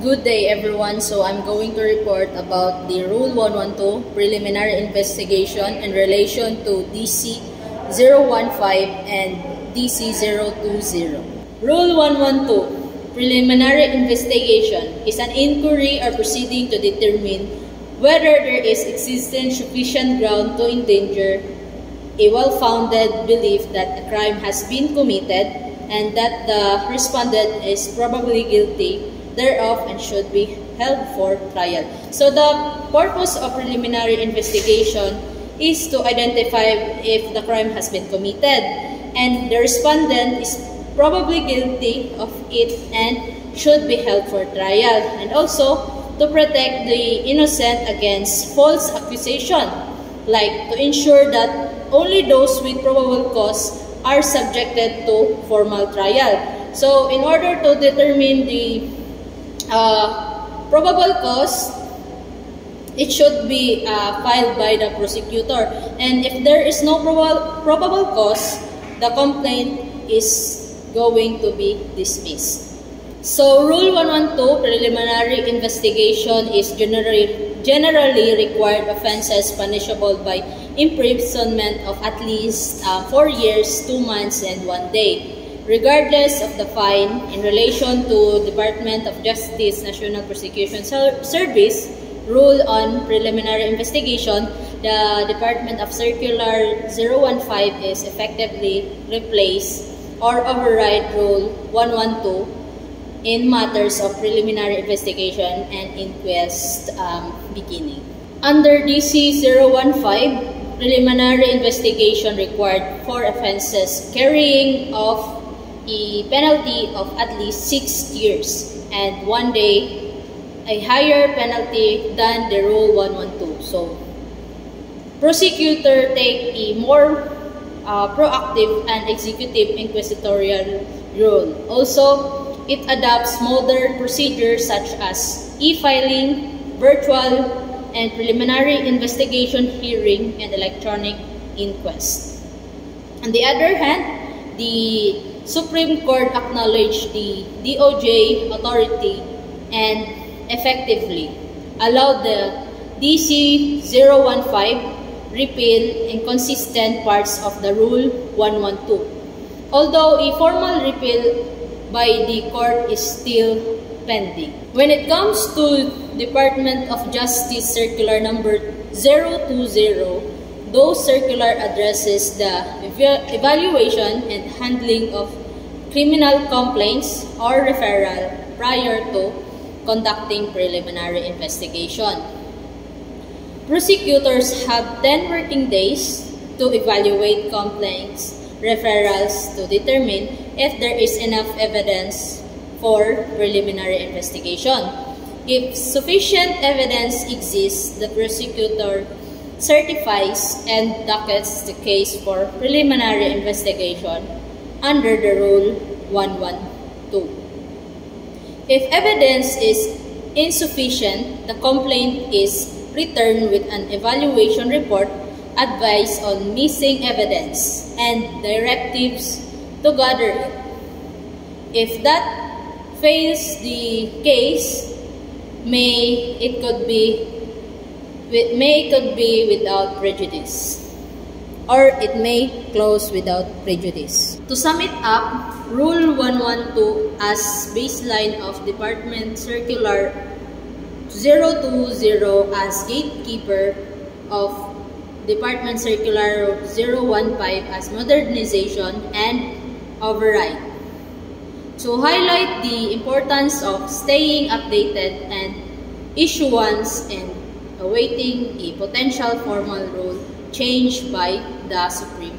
Good day everyone. So I'm going to report about the Rule 112 Preliminary Investigation in relation to DC 015 and DC 020. Rule 112 Preliminary Investigation is an inquiry or proceeding to determine whether there is existing sufficient ground to endanger a well-founded belief that a crime has been committed and that the respondent is probably guilty thereof and should be held for trial. So the purpose of preliminary investigation is to identify if the crime has been committed and the respondent is probably guilty of it and should be held for trial, and also to protect the innocent against false accusation, like to ensure that only those with probable cause are subjected to formal trial. So in order to determine the probable cause, it should be filed by the prosecutor, and if there is no probable cause, the complaint is going to be dismissed. So Rule 112 Preliminary Investigation is generally required offenses punishable by imprisonment of at least 4 years, 2 months, and 1 day. Regardless of the fine, in relation to Department of Justice National Prosecution Service Rule on Preliminary Investigation, the Department of Circular 015 is effectively replaced or override Rule 112 in matters of preliminary investigation and inquest beginning. Under DC 015, preliminary investigation required 4 offenses carrying of a penalty of at least 6 years and 1 day, a higher penalty than the Rule 112. So, prosecutor take a more proactive and executive inquisitorial role. Also, it adopts modern procedures such as e-filing, virtual and preliminary investigation hearing, and electronic inquest. On the other hand, the Supreme Court acknowledged the DOJ authority and effectively allowed the DC 015 repeal inconsistent parts of the Rule 112. Although a formal repeal by the court is still pending. When it comes to Department of Justice Circular number 020, those circular addresses the evaluation and handling of criminal complaints or referral prior to conducting preliminary investigation. Prosecutors have 10 working days to evaluate complaints, referrals to determine if there is enough evidence for preliminary investigation. If sufficient evidence exists, the prosecutor certifies and dockets the case for preliminary investigation under the Rule 112. If evidence is insufficient, the complaint is returned with an evaluation report, advice on missing evidence, and directives to gather it. If that fails the case, it could be without prejudice, or it may close without prejudice. To sum it up, Rule 112 as baseline of Department Circular 020 as gatekeeper of Department Circular 015 as modernization and override. To highlight the importance of staying updated and issuance and awaiting a potential formal rule change by the Supreme